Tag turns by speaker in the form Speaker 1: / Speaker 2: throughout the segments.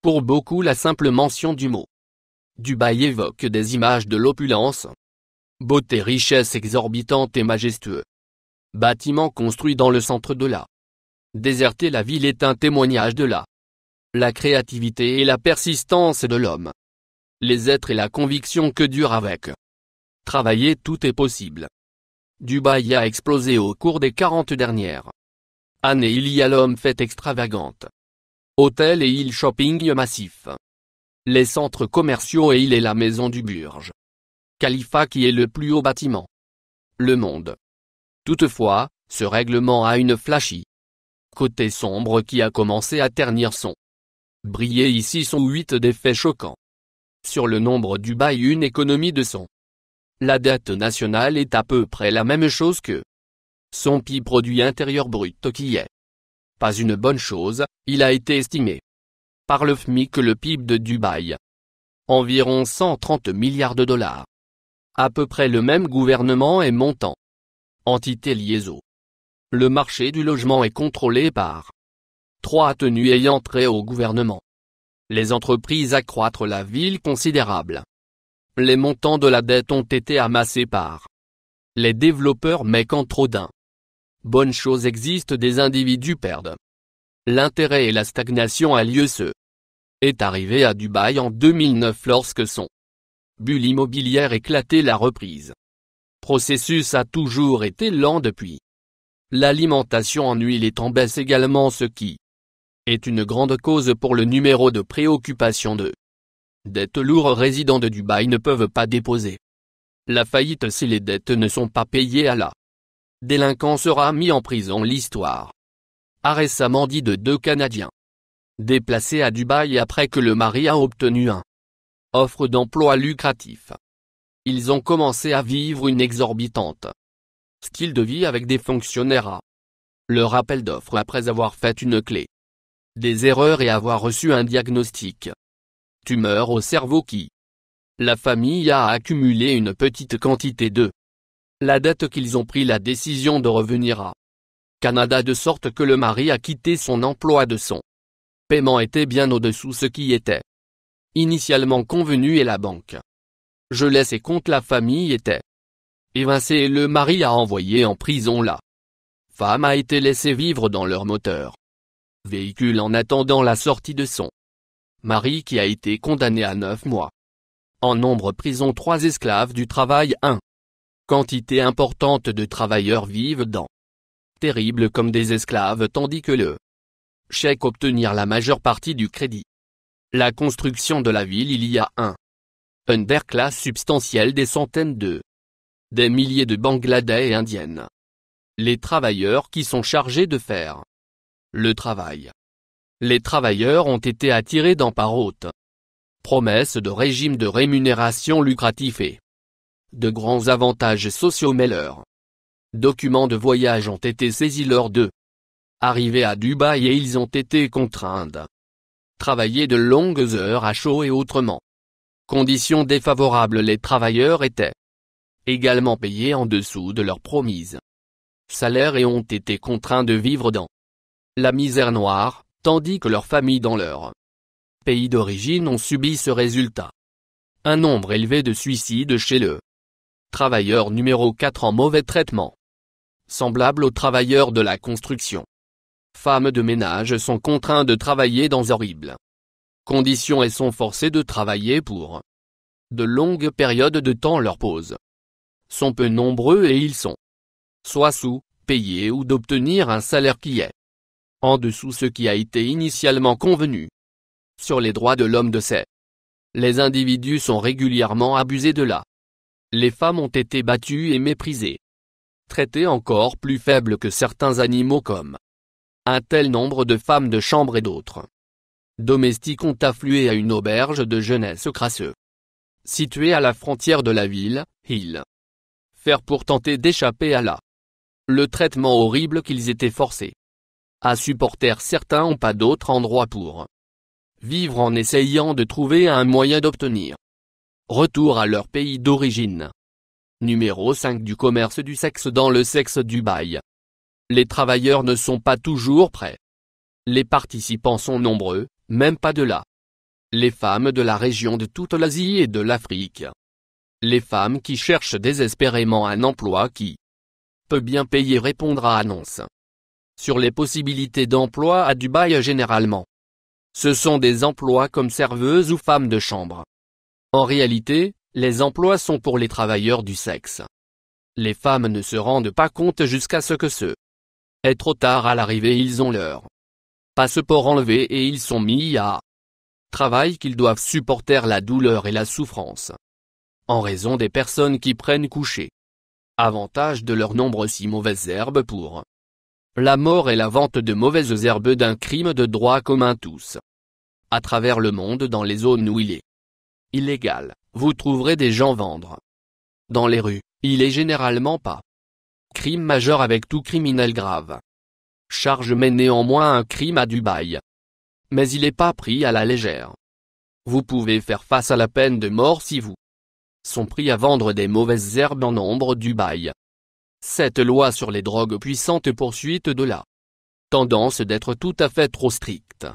Speaker 1: Pour beaucoup, la simple mention du mot Dubaï évoque des images de l'opulence. Beauté, richesse exorbitante et majestueux. Bâtiments construits dans le centre de la déserté, la ville est un témoignage de la créativité et la persistance de l'homme. Les êtres et la conviction que dur avec travailler tout est possible. Dubaï a explosé au cours des 40 dernières années. Il y a l'homme fête extravagante. Hôtels et îles shopping massifs. Les centres commerciaux et îles et la maison du Burj Khalifa qui est le plus haut bâtiment le monde. Toutefois, ce règlement a une flashy côté sombre qui a commencé à ternir son briller. Ici sont 8 des faits choquants. Sur le nombre, Dubaï, une économie de son. La dette nationale est à peu près la même chose que son PIB, produit intérieur brut, qui est pas une bonne chose. Il a été estimé par le FMI que le PIB de Dubaï environ 130 milliards de dollars. À peu près le même gouvernement et montant. Entité liaison. Le marché du logement est contrôlé par 3 tenues ayant trait au gouvernement. Les entreprises accroître la ville considérable. Les montants de la dette ont été amassés par les développeurs, mais quand trop d'un bonne chose existe, des individus perdent l'intérêt et la stagnation a lieu. Ce est arrivé à Dubaï en 2009 lorsque son bulle immobilière éclatait. La reprise processus a toujours été lent depuis. L'alimentation en huile est en baisse également, ce qui est une grande cause pour le numéro de préoccupation de dettes lourds. Résidents de Dubaï ne peuvent pas déposer la faillite si les dettes ne sont pas payées. À la délinquant sera mis en prison. L'histoire a récemment dit de 2 Canadiens déplacés à Dubaï après que le mari a obtenu un offre d'emploi lucratif. Ils ont commencé à vivre une exorbitante style de vie avec des fonctionnaires à leur appel d'offres après avoir fait une clé des erreurs et avoir reçu un diagnostic tumeur au cerveau qui la famille a accumulé une petite quantité de la dette qu'ils ont pris la décision de revenir à Canada, de sorte que le mari a quitté son emploi. De son paiement était bien au-dessous ce qui était initialement convenu et la banque gelait ses comptes. La famille était évincée et le mari a envoyé en prison. La femme a été laissée vivre dans leur moteur véhicule en attendant la sortie de son mari, qui a été condamné à 9 mois en nombre prison. 3 esclaves du travail. 1 quantité importante de travailleurs vivent dans terribles comme des esclaves, tandis que le chèque obtenir la majeure partie du crédit. La construction de la ville. Il y a un underclass substantiel, des centaines des milliers de Bangladais et Indiennes. Les travailleurs qui sont chargés de faire le travail. Les travailleurs ont été attirés dans par haute promesse de régimes de rémunération lucratifs et de grands avantages sociaux, mais leurs documents de voyage ont été saisis lors de arrivée à Dubaï et ils ont été contraints de travailler de longues heures à chaud et autrement conditions défavorables. Les travailleurs étaient également payés en dessous de leur promise salaire et ont été contraints de vivre dans la misère noire, tandis que leurs familles dans leur pays d'origine ont subi ce résultat. Un nombre élevé de suicides chez le travailleur numéro 4 en mauvais traitement. Semblable aux travailleurs de la construction. Femmes de ménage sont contraints de travailler dans horribles conditions et sont forcés de travailler pour de longues périodes de temps. Leurs pauses sont peu nombreux et ils sont soit sous-payés ou d'obtenir un salaire qui est en dessous ce qui a été initialement convenu. Sur les droits de l'homme de ces les individus sont régulièrement abusés de là. Les femmes ont été battues et méprisées. Traitées encore plus faibles que certains animaux, comme un tel nombre de femmes de chambre et d'autres domestiques ont afflué à une auberge de jeunesse crasseux située à la frontière de la ville, Hill Fair, pour tenter d'échapper à le traitement horrible qu'ils étaient forcés à supporter. Certains n'ont pas d'autre endroit pour vivre en essayant de trouver un moyen d'obtenir retour à leur pays d'origine. Numéro 5 du commerce du sexe. Dans le sexe Dubaï, les travailleurs ne sont pas toujours prêts. Les participants sont nombreux, même pas de là. Les femmes de la région de toute l'Asie et de l'Afrique. Les femmes qui cherchent désespérément un emploi qui peut bien payer répondre à annonce. Sur les possibilités d'emploi à Dubaï généralement. Ce sont des emplois comme serveuse ou femme de chambre. En réalité, les emplois sont pour les travailleurs du sexe. Les femmes ne se rendent pas compte jusqu'à ce que ce est trop tard à l'arrivée, ils ont leur passeport enlevé et ils sont mis à travail qu'ils doivent supporter la douleur et la souffrance. En raison des personnes qui prennent coucher. Avantage de leurs nombreuses mauvaises herbes pour la mort et la vente de mauvaises herbes d'un crime de droit commun tous. À travers le monde dans les zones où il est illégal, vous trouverez des gens vendre. Dans les rues, il est généralement pas crime majeur avec tout criminel grave. Charge mais néanmoins un crime à Dubaï. Mais il n'est pas pris à la légère. Vous pouvez faire face à la peine de mort si vous sont pris à vendre des mauvaises herbes en nombre Dubaï. Cette loi sur les drogues puissante poursuite de la tendance d'être tout à fait trop stricte.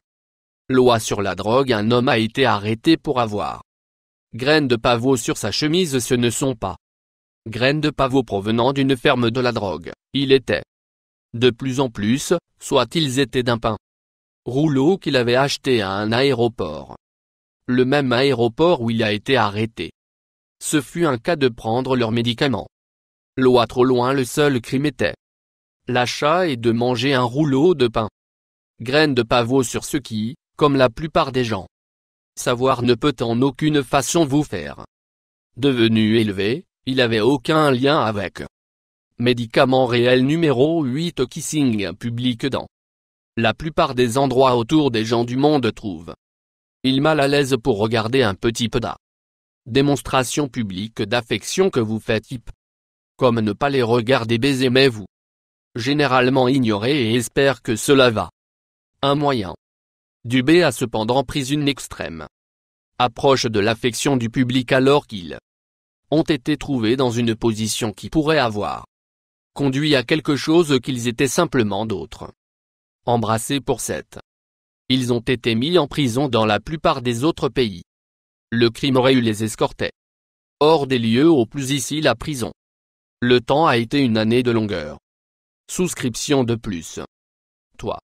Speaker 1: Loi sur la drogue, un homme a été arrêté pour avoir graines de pavot sur sa chemise. Ce ne sont pas graines de pavot provenant d'une ferme de la drogue, il était de plus en plus, soit ils étaient d'un pain rouleau qu'il avait acheté à un aéroport. Le même aéroport où il a été arrêté. Ce fut un cas de prendre leurs médicaments. Loi trop loin, le seul crime était l'achat et de manger un rouleau de pain. Graines de pavot sur ce qui, comme la plupart des gens, savoir ne peut en aucune façon vous faire. Devenu élevé, il avait aucun lien avec médicament réel numéro 8 kissing public dans la plupart des endroits autour des gens du monde trouvent il mal à l'aise pour regarder un petit peu de démonstration publique d'affection que vous faites comme ne pas les regarder baiser mais vous généralement ignorer et espère que cela va. Un moyen. Dubé a cependant pris une extrême approche de l'affection du public alors qu'ils ont été trouvés dans une position qui pourrait avoir conduit à quelque chose qu'ils étaient simplement d'autres. Embrassés pour cette. Ils ont été mis en prison dans la plupart des autres pays. Le crime aurait eu les escortés hors des lieux au plus ici la prison. Le temps a été une année de longueur. Souscription de plus. Toi.